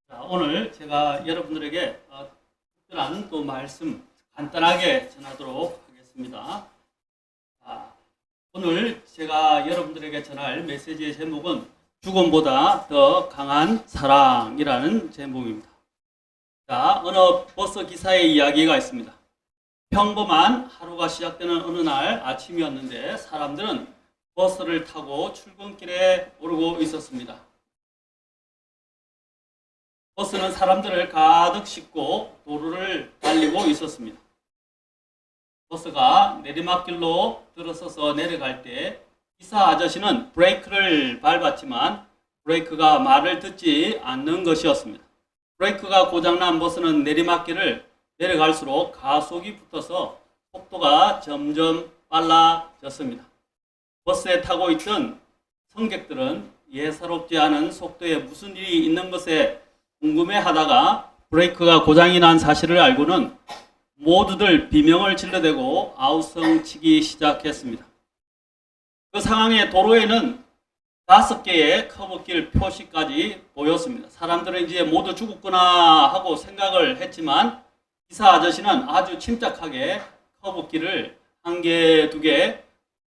자, 오늘 제가 여러분들에게 특별한 또 말씀 간단하게 전하도록 하겠습니다. 자, 오늘 제가 여러분들에게 전할 메시지의 제목은 죽음보다 더 강한 사랑이라는 제목입니다. 자, 어느 버스 기사의 이야기가 있습니다. 평범한 하루가 시작되는 어느 날 아침이었는데 사람들은 버스를 타고 출근길에 오르고 있었습니다. 버스는 사람들을 가득 싣고 도로를 달리고 있었습니다. 버스가 내리막길로 들어서서 내려갈 때 기사 아저씨는 브레이크를 밟았지만 브레이크가 말을 듣지 않는 것이었습니다. 브레이크가 고장난 버스는 내리막길을 내려갈수록 가속이 붙어서 속도가 점점 빨라졌습니다. 버스에 타고 있던 승객들은 예사롭지 않은 속도에 무슨 일이 있는 것에 궁금해하다가 브레이크가 고장이 난 사실을 알고는 모두들 비명을 질러대고 아우성치기 시작했습니다. 그 상황에 도로에는 5개의 커브길 표시까지 보였습니다. 사람들은 이제 모두 죽었구나 하고 생각을 했지만 기사 아저씨는 아주 침착하게 커브길을 1개, 2개,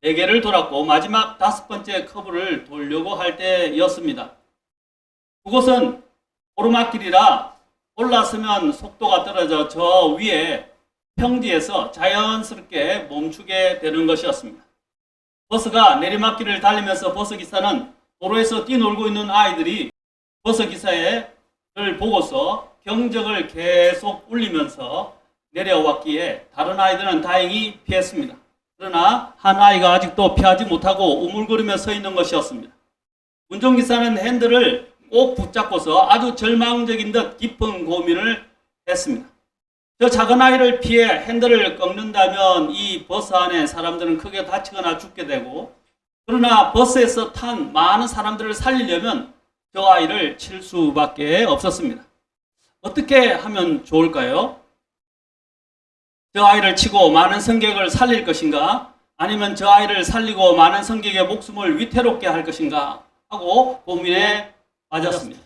4개를 돌았고 마지막 5번째 커브를 돌려고 할 때였습니다. 그곳은 오르막길이라 올라서면 속도가 떨어져 저 위에 평지에서 자연스럽게 멈추게 되는 것이었습니다. 버스가 내리막길을 달리면서 버스기사는 도로에서 뛰놀고 있는 아이들이 버스기사를 보고서 경적을 계속 울리면서 내려왔기에 다른 아이들은 다행히 피했습니다. 그러나 한 아이가 아직도 피하지 못하고 우물거리며 서 있는 것이었습니다. 운전기사는 핸들을 꼭 붙잡고서 아주 절망적인 듯 깊은 고민을 했습니다. 저 작은 아이를 피해 핸들을 꺾는다면 이 버스 안에 사람들은 크게 다치거나 죽게 되고, 그러나 버스에서 탄 많은 사람들을 살리려면 저 아이를 칠 수밖에 없었습니다. 어떻게 하면 좋을까요? 저 아이를 치고 많은 승객을 살릴 것인가? 아니면 저 아이를 살리고 많은 승객의 목숨을 위태롭게 할 것인가? 하고 고민에 빠졌습니다.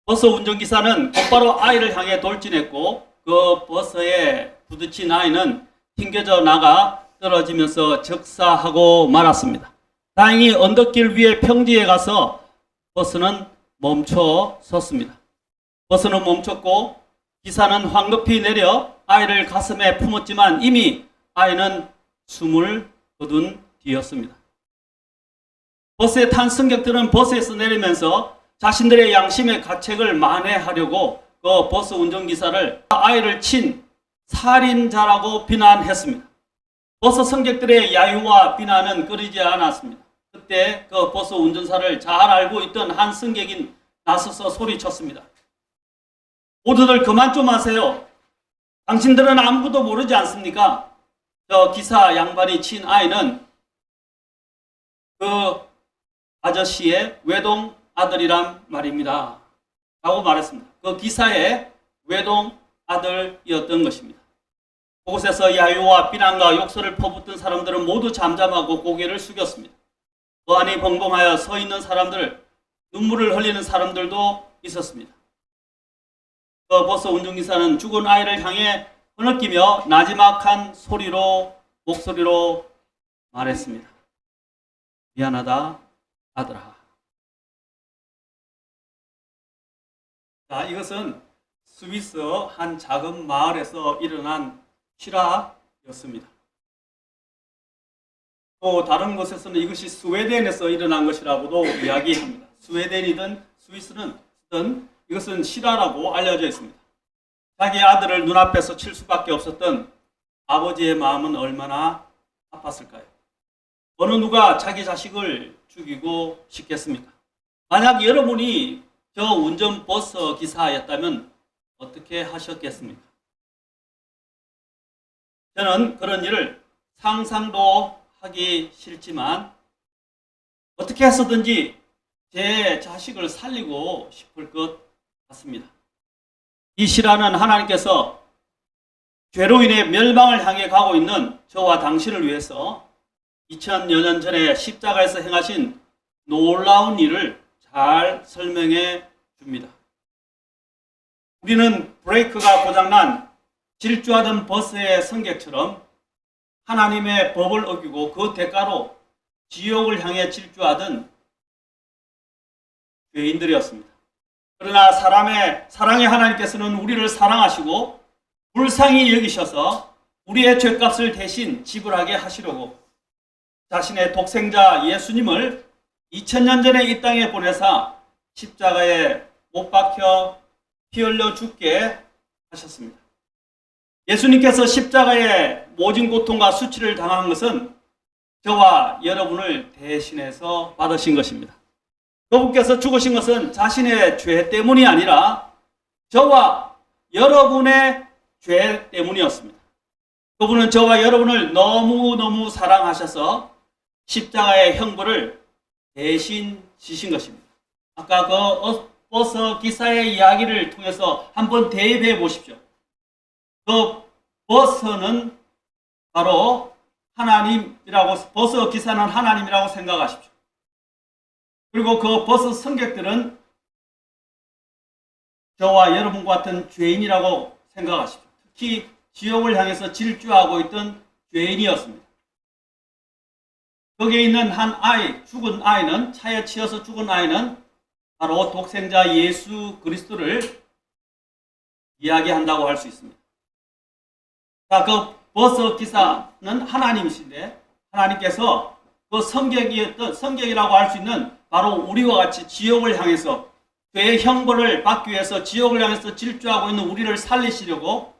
버스 운전기사는 곧바로 아이를 향해 돌진했고 그 버스에 부딪힌 아이는 튕겨져 나가 떨어지면서 적사하고 말았습니다. 다행히 언덕길 위에 평지에 가서 버스는 멈춰 섰습니다. 버스는 멈췄고 기사는 황급히 내려 아이를 가슴에 품었지만 이미 아이는 숨을 거둔 뒤였습니다. 버스에 탄 승객들은 버스에서 내리면서 자신들의 양심의 가책을 만회하려고 그 버스 운전기사를 아이를 친 살인자라고 비난했습니다. 버스 승객들의 야유와 비난은 끊이지 않았습니다. 그때 그 버스 운전사를 잘 알고 있던 한 승객이 나서서 소리쳤습니다. 모두들 그만 좀 하세요. 당신들은 아무것도 모르지 않습니까? 저 기사 양반이 친 아이는 그 아저씨의 외동 아들이란 말입니다. 라고 말했습니다. 그 기사의 외동 아들이었던 것입니다. 그곳에서 야유와 비난과 욕설을 퍼붓던 사람들은 모두 잠잠하고 고개를 숙였습니다. 그 안이 벙벙하여 서 있는 사람들, 눈물을 흘리는 사람들도 있었습니다. 그 버스 운전기사는 죽은 아이를 향해 흐느끼며 나지막한 목소리로 말했습니다. 미안하다, 아들아. 자, 이것은 스위스 한 작은 마을에서 일어난 실화였습니다. 또 다른 곳에서는 이것이 스웨덴에서 일어난 것이라고도 이야기합니다. 스웨덴이든 스위스는 이것은 실화라고 알려져 있습니다. 자기 아들을 눈앞에서 칠 수밖에 없었던 아버지의 마음은 얼마나 아팠을까요? 어느 누가 자기 자식을 죽이고 싶겠습니까? 만약 여러분이 저 운전버스 기사였다면 어떻게 하셨겠습니까? 저는 그런 일을 상상도 하기 싫지만 어떻게 해서든지 제 자식을 살리고 싶을 것 같습니다. 이 실화는 하나님께서 죄로 인해 멸망을 향해 가고 있는 저와 당신을 위해서 2000여 년 전에 십자가에서 행하신 놀라운 일을 잘 설명해 줍니다. 우리는 브레이크가 고장난 질주하던 버스의 승객처럼 하나님의 법을 어기고 그 대가로 지옥을 향해 질주하던 죄인들이었습니다. 그러나 사랑의 하나님께서는 우리를 사랑하시고 불쌍히 여기셔서 우리의 죄값을 대신 지불하게 하시려고 자신의 독생자 예수님을 2000년 전에 이 땅에 보내사 십자가에 못 박혀 피 흘려 죽게 하셨습니다. 예수님께서 십자가에 모진 고통과 수치를 당한 것은 저와 여러분을 대신해서 받으신 것입니다. 그분께서 죽으신 것은 자신의 죄 때문이 아니라 저와 여러분의 죄 때문이었습니다. 그분은 저와 여러분을 너무너무 사랑하셔서 십자가의 형벌을 대신 지신 것입니다. 아까 그 버스 기사의 이야기를 통해서 한번 대입해 보십시오. 그 버스는 바로 하나님이라고, 버스 기사는 하나님이라고 생각하십시오. 그리고 그 버스 승객들은 저와 여러분과 같은 죄인이라고 생각하십시오. 특히 지옥을 향해서 질주하고 있던 죄인이었습니다. 거기에 있는 한 아이, 죽은 아이는, 차에 치여서 죽은 아이는 바로 독생자 예수 그리스도를 이야기한다고 할 수 있습니다. 자, 그 버스 기사는 하나님이신데 하나님께서 그 성객이라고 할 수 있는 바로 우리와 같이 지옥을 향해서 죄의 형벌을 받기 위해서 지옥을 향해서 질주하고 있는 우리를 살리시려고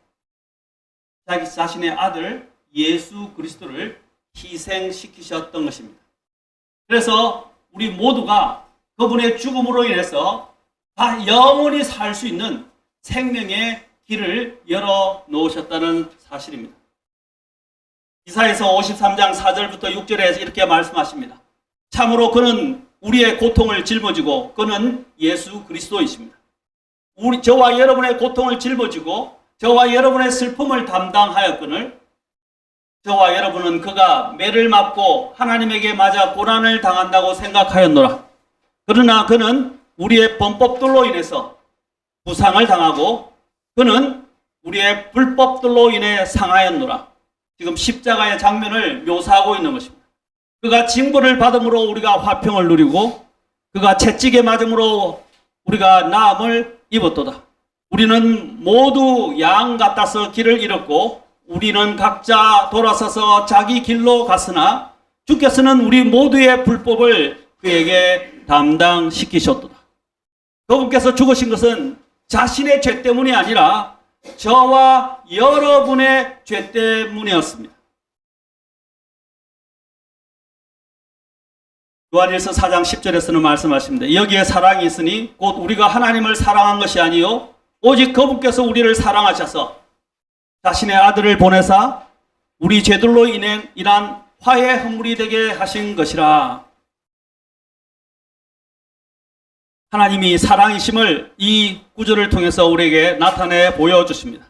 자기 자신의 아들 예수 그리스도를 희생시키셨던 것입니다. 그래서 우리 모두가 그분의 죽음으로 인해서 다 영원히 살 수 있는 생명의 길을 열어 놓으셨다는 사실입니다. 이사야서 53장 4절부터 6절에 이렇게 말씀하십니다. 참으로 그는 우리의 고통을 짊어지고 그는 예수 그리스도이십니다. 저와 여러분의 고통을 짊어지고 저와 여러분의 슬픔을 담당하였거늘 저와 여러분은 그가 매를 맞고 하나님에게 맞아 고난을 당한다고 생각하였노라. 그러나 그는 우리의 범법들로 인해서 부상을 당하고 그는 우리의 불법들로 인해 상하였노라. 지금 십자가의 장면을 묘사하고 있는 것입니다. 그가 징벌을 받음으로 우리가 화평을 누리고 그가 채찍에 맞음으로 우리가 나음을 입었도다. 우리는 모두 양 같아서 길을 잃었고 우리는 각자 돌아서서 자기 길로 갔으나 주께서는 우리 모두의 불법을 그에게 담당시키셨도다. 그분께서 죽으신 것은 자신의 죄 때문이 아니라 저와 여러분의 죄 때문이었습니다. 요한일서 4장 10절에서는 말씀하십니다. 여기에 사랑이 있으니 곧 우리가 하나님을 사랑한 것이 아니요 오직 그분께서 우리를 사랑하셔서 자신의 아들을 보내사 우리 죄들로 인한 화해 헌물이 되게 하신 것이라. 하나님이 사랑이심을 이 구절을 통해서 우리에게 나타내 보여주십니다.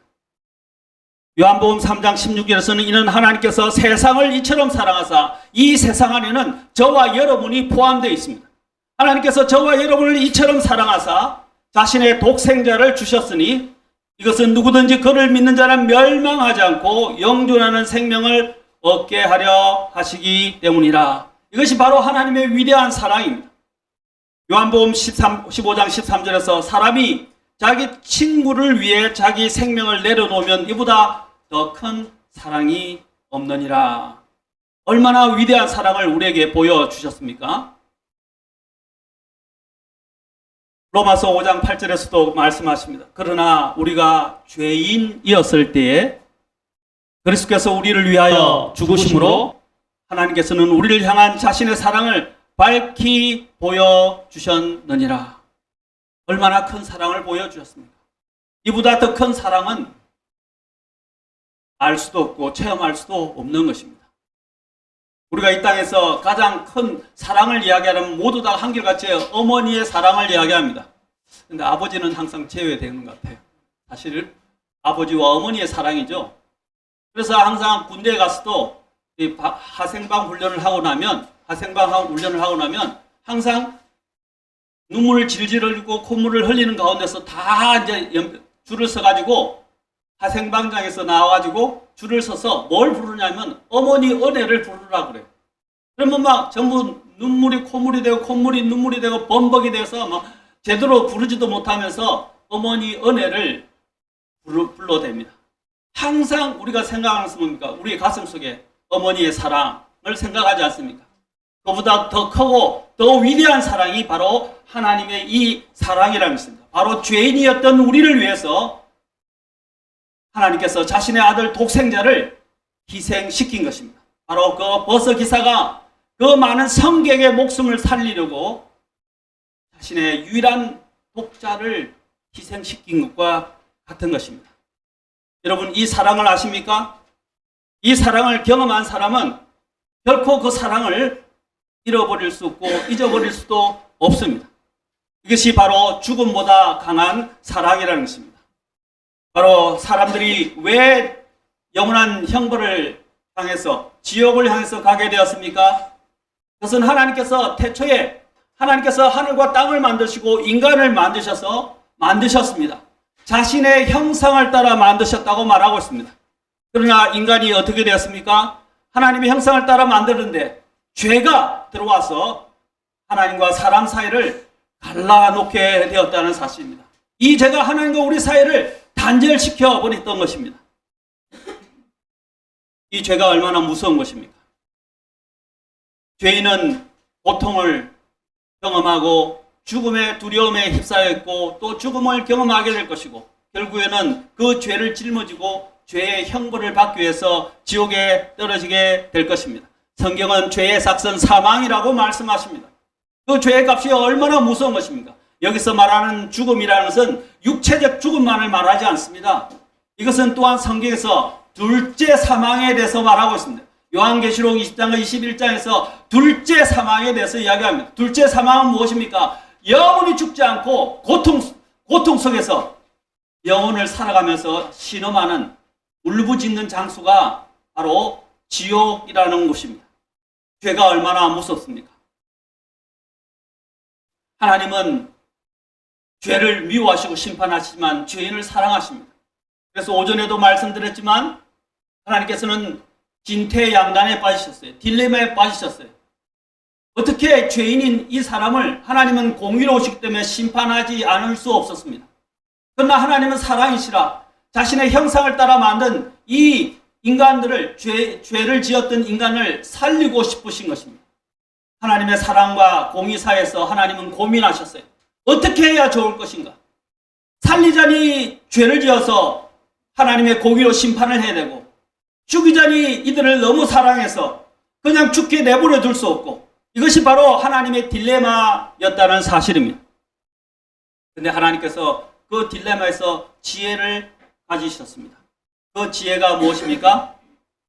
요한복음 3장 16절에서는 이는 하나님께서 세상을 이처럼 사랑하사 이 세상 안에는 저와 여러분이 포함되어 있습니다. 하나님께서 저와 여러분을 이처럼 사랑하사 자신의 독생자를 주셨으니 이것은 누구든지 그를 믿는 자는 멸망하지 않고 영존하는 생명을 얻게 하려 하시기 때문이라. 이것이 바로 하나님의 위대한 사랑입니다. 요한복음 15장 13절에서 사람이 자기 친구를 위해 자기 생명을 내려놓으면 이보다 더 큰 사랑이 없느니라. 얼마나 위대한 사랑을 우리에게 보여주셨습니까? 로마서 5장 8절에서도 말씀하십니다. 그러나 우리가 죄인이었을 때에 그리스도께서 우리를 위하여 죽으심으로 하나님께서는 우리를 향한 자신의 사랑을 밝히 보여주셨느니라. 얼마나 큰 사랑을 보여주셨습니까? 이보다 더 큰 사랑은 알 수도 없고 체험할 수도 없는 것입니다. 우리가 이 땅에서 가장 큰 사랑을 이야기하면 모두 다 한결같이 어머니의 사랑을 이야기합니다. 근데 아버지는 항상 제외되는 것 같아요. 사실 아버지와 어머니의 사랑이죠. 그래서 항상 군대에 가서도 하생방 훈련을 하고 나면 항상 눈물을 질질 흘리고 콧물을 흘리는 가운데서 다 이제 줄을 서가지고 화생방장에서 나와가지고 줄을 서서 뭘 부르냐면 어머니 은혜를 부르라 그래요. 그러면 막 전부 눈물이 콧물이 되고 콧물이 눈물이 되고 범벅이 돼서 막 제대로 부르지도 못하면서 어머니 은혜를 불러댑니다. 항상 우리가 생각하는 것은 뭡니까? 우리 가슴 속에 어머니의 사랑을 생각하지 않습니까? 그보다 더 크고 더 위대한 사랑이 바로 하나님의 이 사랑이라는 것입니다. 바로 죄인이었던 우리를 위해서 하나님께서 자신의 아들 독생자를 희생시킨 것입니다. 바로 그 버스 기사가 그 많은 성객의 목숨을 살리려고 자신의 유일한 독자를 희생시킨 것과 같은 것입니다. 여러분, 이 사랑을 아십니까? 이 사랑을 경험한 사람은 결코 그 사랑을 잃어버릴 수 없고 잊어버릴 수도 없습니다. 이것이 바로 죽음보다 강한 사랑이라는 것입니다. 바로 사람들이 왜 영원한 형벌을 향해서 지옥을 향해서 가게 되었습니까? 그것은 하나님께서 태초에 하나님께서 하늘과 땅을 만드시고 인간을 만드셨습니다. 자신의 형상을 따라 만드셨다고 말하고 있습니다. 그러나 인간이 어떻게 되었습니까? 하나님의 형상을 따라 만드는데 죄가 들어와서 하나님과 사람 사이를 갈라놓게 되었다는 사실입니다. 이 죄가 하나님과 우리 사이를 단절시켜 버렸던 것입니다. 이 죄가 얼마나 무서운 것입니까? 죄인은 고통을 경험하고 죽음의 두려움에 휩싸여 있고 또 죽음을 경험하게 될 것이고 결국에는 그 죄를 짊어지고 죄의 형벌을 받기 위해서 지옥에 떨어지게 될 것입니다. 성경은 죄의 삭선 사망이라고 말씀하십니다. 그 죄의 값이 얼마나 무서운 것입니까? 여기서 말하는 죽음이라는 것은 육체적 죽음만을 말하지 않습니다. 이것은 또한 성경에서 둘째 사망에 대해서 말하고 있습니다. 요한계시록 20장과 21장에서 둘째 사망에 대해서 이야기합니다. 둘째 사망은 무엇입니까? 영원히 죽지 않고 고통 속에서 영혼을 살아가면서 신음하는 울부짖는 장소가 바로 지옥이라는 곳입니다. 죄가 얼마나 무섭습니까? 하나님은 죄를 미워하시고 심판하시지만 죄인을 사랑하십니다. 그래서 오전에도 말씀드렸지만 하나님께서는 진퇴양난에 빠지셨어요. 딜레마에 빠지셨어요. 어떻게 죄인인 이 사람을 하나님은 공의로우시기 때문에 심판하지 않을 수 없었습니다. 그러나 하나님은 사랑이시라 자신의 형상을 따라 만든 이 인간들을 죄를 지었던 인간을 살리고 싶으신 것입니다. 하나님의 사랑과 공의 사이에서 하나님은 고민하셨어요. 어떻게 해야 좋을 것인가? 살리자니 죄를 지어서 하나님의 공의로 심판을 해야 되고 죽이자니 이들을 너무 사랑해서 그냥 죽게 내버려 둘 수 없고 이것이 바로 하나님의 딜레마였다는 사실입니다. 그런데 하나님께서 그 딜레마에서 지혜를 가지셨습니다. 그 지혜가 무엇입니까?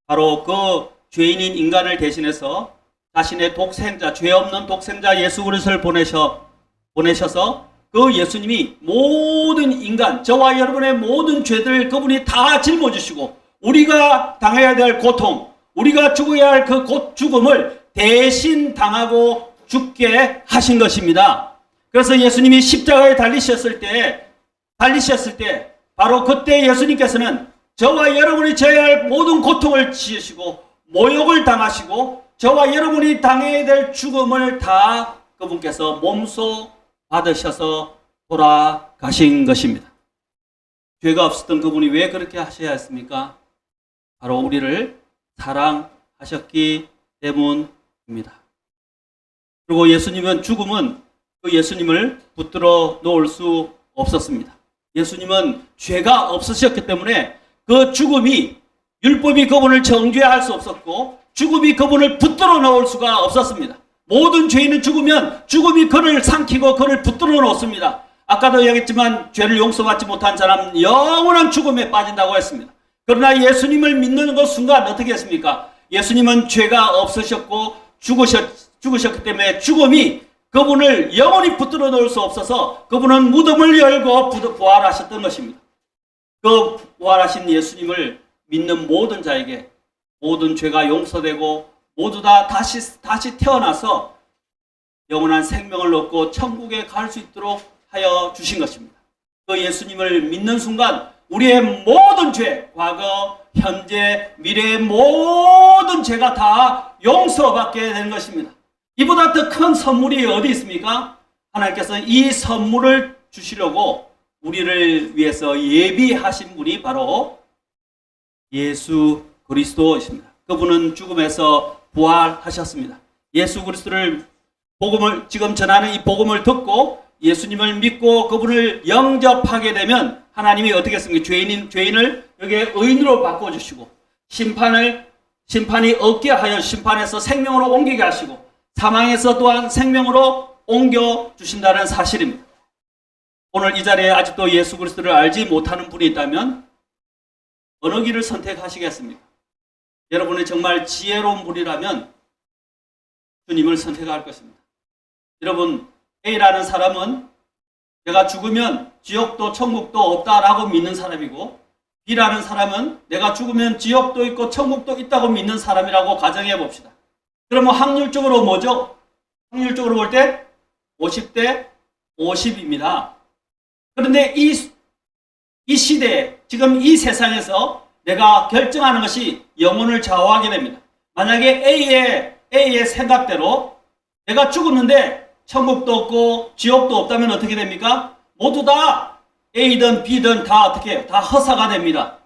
바로 그 죄인인 인간을 대신해서 자신의 독생자, 죄 없는 독생자 예수 그리스도를 보내셔서 그 예수님이 모든 인간, 저와 여러분의 모든 죄들 그분이 다 짊어지시고 우리가 당해야 될 고통, 우리가 죽어야 할 그 죽음을 대신 당하고 죽게 하신 것입니다. 그래서 예수님이 십자가에 달리셨을 때 바로 그때 예수님께서는 저와 여러분이 져야 할 모든 고통을 지으시고 모욕을 당하시고 저와 여러분이 당해야 될 죽음을 다 그분께서 몸소 받으셔서 돌아가신 것입니다. 죄가 없었던 그분이 왜 그렇게 하셔야 했습니까? 바로 우리를 사랑하셨기 때문입니다. 그리고 죽음은 그 예수님을 붙들어 놓을 수 없었습니다. 예수님은 죄가 없으셨기 때문에 그 죽음이 율법이 그분을 정죄할 수 없었고 죽음이 그분을 붙들어 놓을 수가 없었습니다. 모든 죄인은 죽으면 죽음이 그를 삼키고 그를 붙들어 놓습니다. 아까도 얘기했지만 죄를 용서받지 못한 사람은 영원한 죽음에 빠진다고 했습니다. 그러나 예수님을 믿는 그 순간 어떻게 했습니까? 예수님은 죄가 없으셨고 죽으셨기 때문에 죽음이 그분을 영원히 붙들어 놓을 수 없어서 그분은 무덤을 열고 부활하셨던 것입니다. 그 부활하신 예수님을 믿는 모든 자에게 모든 죄가 용서되고 모두 다 다시 태어나서 영원한 생명을 얻고 천국에 갈 수 있도록 하여 주신 것입니다. 그 예수님을 믿는 순간 우리의 모든 죄, 과거, 현재, 미래의 모든 죄가 다 용서받게 되는 것입니다. 이보다 더 큰 선물이 어디 있습니까? 하나님께서 이 선물을 주시려고 우리를 위해서 예비하신 분이 바로 예수 그리스도이십니다. 그분은 죽음에서 부활하셨습니다. 예수 그리스도를 지금 전하는 이 복음을 듣고 예수님을 믿고 그분을 영접하게 되면 하나님이 어떻게 했습니까? 죄인을 여기에 의인으로 바꿔주시고 심판이 없게 하여 심판에서 생명으로 옮기게 하시고 사망에서 또한 생명으로 옮겨주신다는 사실입니다. 오늘 이 자리에 아직도 예수 그리스도를 알지 못하는 분이 있다면 어느 길을 선택하시겠습니까? 여러분이 정말 지혜로운 분이라면 주님을 선택할 것입니다. 여러분, A라는 사람은 내가 죽으면 지옥도 천국도 없다라고 믿는 사람이고 B라는 사람은 내가 죽으면 지옥도 있고 천국도 있다고 믿는 사람이라고 가정해 봅시다. 그러면 확률적으로 뭐죠? 확률적으로 볼 때 50대 50입니다. 그런데 이 시대에 지금 이 세상에서 내가 결정하는 것이 영혼을 좌우하게 됩니다. 만약에 A의 생각대로 내가 죽었는데 천국도 없고 지옥도 없다면 어떻게 됩니까? 모두 다 A든 B든 다 어떻게 해요? 다 허사가 됩니다.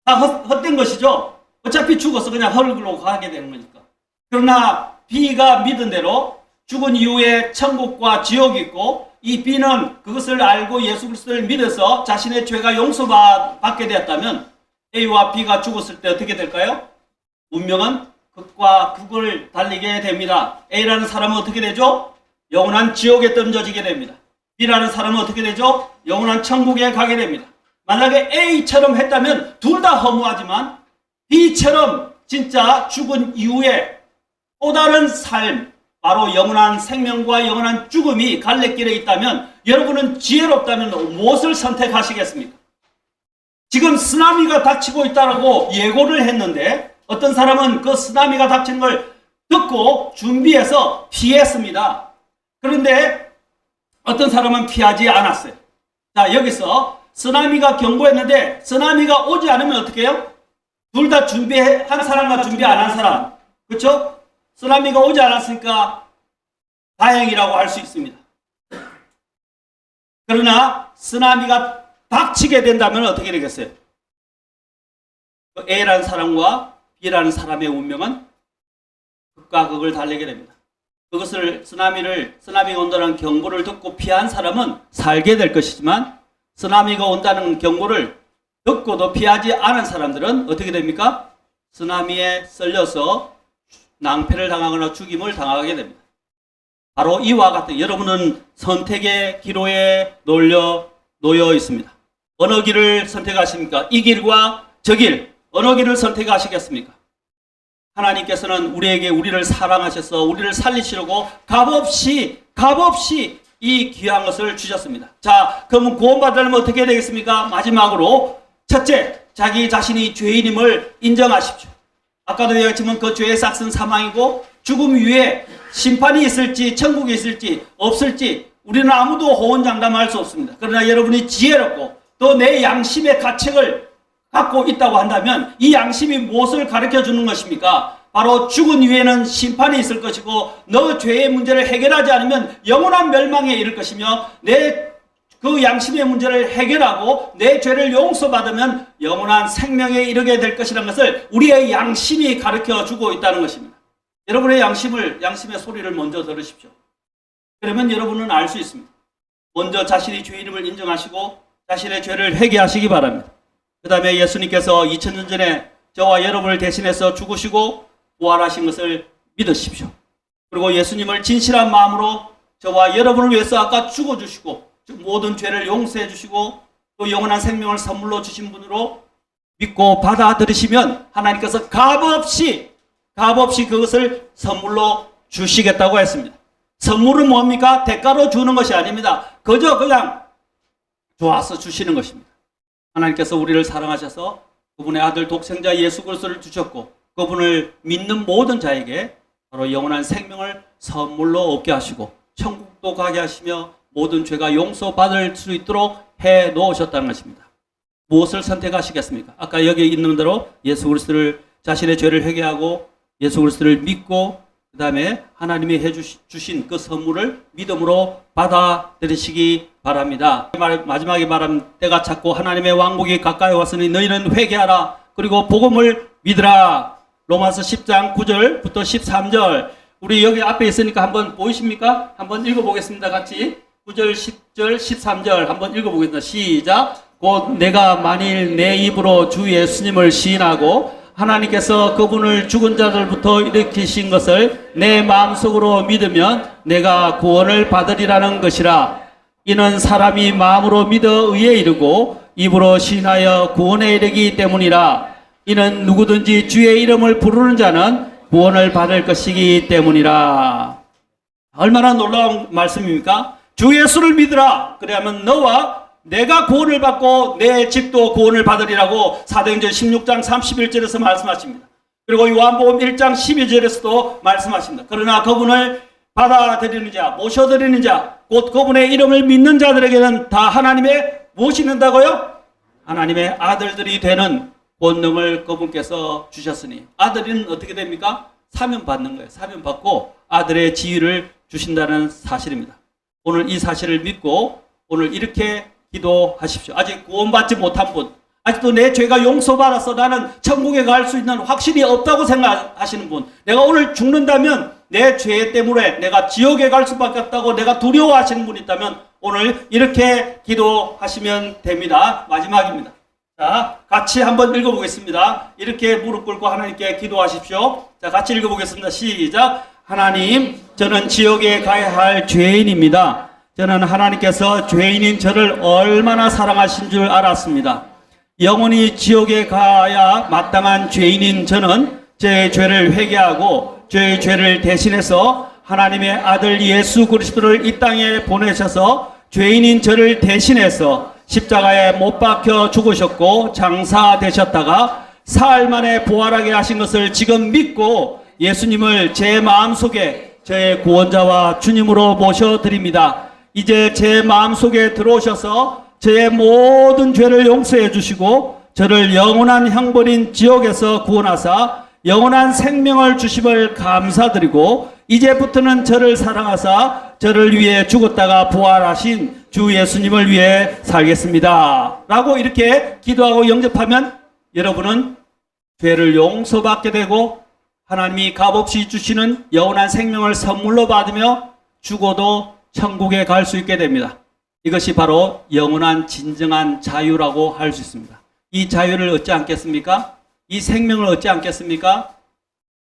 다 헛된 것이죠. 어차피 죽어서 그냥 헐로 가게 되는 거니까. 그러나 B가 믿은 대로 죽은 이후에 천국과 지옥이 있고 이 B는 그것을 알고 예수 그리스도를 믿어서 자신의 죄가 용서받게 되었다면 A와 B가 죽었을 때 어떻게 될까요? 운명은 극과 극을 달리게 됩니다. A라는 사람은 어떻게 되죠? 영원한 지옥에 던져지게 됩니다. B라는 사람은 어떻게 되죠? 영원한 천국에 가게 됩니다. 만약에 A처럼 했다면 둘 다 허무하지만 B처럼 진짜 죽은 이후에 또 다른 삶, 바로 영원한 생명과 영원한 죽음이 갈래길에 있다면 여러분은 지혜롭다면 무엇을 선택하시겠습니까? 지금 쓰나미가 닥치고 있다고 예고를 했는데 어떤 사람은 그 쓰나미가 닥치는 걸 듣고 준비해서 피했습니다. 그런데 어떤 사람은 피하지 않았어요. 자, 여기서 쓰나미가 경고했는데 쓰나미가 오지 않으면 어떻게 해요? 둘 다 준비한 사람과 준비 안 한 사람. 그렇죠? 쓰나미가 오지 않았으니까 다행이라고 할 수 있습니다. 그러나 쓰나미가 닥치게 된다면 어떻게 되겠어요? A라는 사람과 B라는 사람의 운명은 극과 극을 달리게 됩니다. 그것을 쓰나미가 온다는 경고를 듣고 피한 사람은 살게 될 것이지만 쓰나미가 온다는 경고를 듣고도 피하지 않은 사람들은 어떻게 됩니까? 쓰나미에 썰려서 낭패를 당하거나 죽임을 당하게 됩니다. 바로 이와 같은 여러분은 선택의 기로에 놓여 있습니다. 어느 길을 선택하십니까? 이 길과 저 길, 어느 길을 선택하시겠습니까? 하나님께서는 우리를 사랑하셔서 우리를 살리시려고 값없이 이 귀한 것을 주셨습니다. 자, 그러면 구원받으려면 어떻게 해야 되겠습니까? 마지막으로 첫째, 자기 자신이 죄인임을 인정하십시오. 아까도 얘기했지만 그 죄의 삭은 사망이고 죽음 위에 심판이 있을지 천국이 있을지 없을지 우리는 아무도 호언장담할 수 없습니다. 그러나 여러분이 지혜롭고 또 내 양심의 가책을 갖고 있다고 한다면 이 양심이 무엇을 가르쳐 주는 것입니까? 바로 죽은 위에는 심판이 있을 것이고 너 죄의 문제를 해결하지 않으면 영원한 멸망에 이를 것이며 내 그 양심의 문제를 해결하고 내 죄를 용서받으면 영원한 생명에 이르게 될 것이라는 것을 우리의 양심이 가르쳐 주고 있다는 것입니다. 여러분의 양심의 소리를 먼저 들으십시오. 그러면 여러분은 알 수 있습니다. 먼저 자신이 죄인임을 인정하시고 자신의 죄를 회개하시기 바랍니다. 그 다음에 예수님께서 2000년 전에 저와 여러분을 대신해서 죽으시고 부활하신 것을 믿으십시오. 그리고 예수님을 진실한 마음으로 저와 여러분을 위해서 아까 죽어주시고 모든 죄를 용서해 주시고 또 영원한 생명을 선물로 주신 분으로 믿고 받아들이시면 하나님께서 값없이 그것을 선물로 주시겠다고 했습니다. 선물은 뭡니까? 대가로 주는 것이 아닙니다. 그냥 좋아서 주시는 것입니다. 하나님께서 우리를 사랑하셔서 그분의 아들 독생자 예수 그리스도를 주셨고 그분을 믿는 모든 자에게 바로 영원한 생명을 선물로 얻게 하시고 천국도 가게 하시며 모든 죄가 용서받을 수 있도록 해 놓으셨다는 것입니다. 무엇을 선택하시겠습니까? 아까 여기 있는 대로 예수 그리스도를 자신의 죄를 회개하고 예수 그리스도를 믿고 그 다음에 하나님이 해주신 그 선물을 믿음으로 받아들이시기 바랍니다. 마지막에 말하면 때가 찼고 하나님의 왕국이 가까이 왔으니 너희는 회개하라. 그리고 복음을 믿으라. 로마서 10장 9절부터 13절. 우리 여기 앞에 있으니까 한번 보이십니까? 한번 읽어보겠습니다. 같이 9절, 10절, 13절 한번 읽어보겠습니다. 시작. 곧 내가 만일 내 입으로 주 예수님을 시인하고 하나님께서 그분을 죽은 자들부터 일으키신 것을 내 마음속으로 믿으면 내가 구원을 받으리라는 것이라. 이는 사람이 마음으로 믿어 의에 이르고 입으로 시인하여 구원에 이르기 때문이라. 이는 누구든지 주의 이름을 부르는 자는 구원을 받을 것이기 때문이라. 얼마나 놀라운 말씀입니까? 주 예수를 믿으라. 그래야면 너와 내가 구원을 받고 내 집도 구원을 받으리라고 사도행전 16장 31절에서 말씀하십니다. 그리고 요한복음 1장 12절에서도 말씀하십니다. 그러나 그분을 받아들이는 자, 모셔드리는 자, 곧 그분의 이름을 믿는 자들에게는 다 하나님의 모시는다고요? 하나님의 아들들이 되는 권능을 그분께서 주셨으니 아들은 어떻게 됩니까? 사면 받는 거예요. 사면 받고 아들의 지위를 주신다는 사실입니다. 오늘 이 사실을 믿고 오늘 이렇게 기도하십시오. 아직 구원받지 못한 분, 아직도 내 죄가 용서받아서 나는 천국에 갈 수 있는 확신이 없다고 생각하시는 분, 내가 오늘 죽는다면 내 죄 때문에 내가 지옥에 갈 수밖에 없다고 내가 두려워하시는 분이 있다면 오늘 이렇게 기도하시면 됩니다. 마지막입니다. 자, 같이 한번 읽어보겠습니다. 이렇게 무릎 꿇고 하나님께 기도하십시오. 자, 같이 읽어보겠습니다. 시작. 하나님, 저는 지옥에 가야 할 죄인입니다. 저는 하나님께서 죄인인 저를 얼마나 사랑하신 줄 알았습니다. 영원히 지옥에 가야 마땅한 죄인인 저는 제 죄를 회개하고 제 죄를 대신해서 하나님의 아들 예수 그리스도를 이 땅에 보내셔서 죄인인 저를 대신해서 십자가에 못 박혀 죽으셨고 장사되셨다가 사흘 만에 부활하게 하신 것을 지금 믿고 예수님을 제 마음속에 저의 구원자와 주님으로 모셔드립니다. 이제 제 마음속에 들어오셔서 제 모든 죄를 용서해 주시고 저를 영원한 형벌인 지옥에서 구원하사 영원한 생명을 주심을 감사드리고 이제부터는 저를 사랑하사 저를 위해 죽었다가 부활하신 주 예수님을 위해 살겠습니다. 라고 이렇게 기도하고 영접하면 여러분은 죄를 용서받게 되고 하나님이 값없이 주시는 영원한 생명을 선물로 받으며 죽어도 천국에 갈 수 있게 됩니다. 이것이 바로 영원한 진정한 자유라고 할 수 있습니다. 이 자유를 얻지 않겠습니까? 이 생명을 얻지 않겠습니까?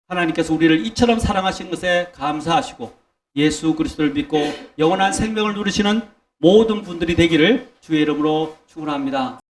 하나님께서 우리를 이처럼 사랑하신 것에 감사하시고 예수 그리스도를 믿고 영원한 생명을 누리시는 모든 분들이 되기를 주의 이름으로 축원합니다.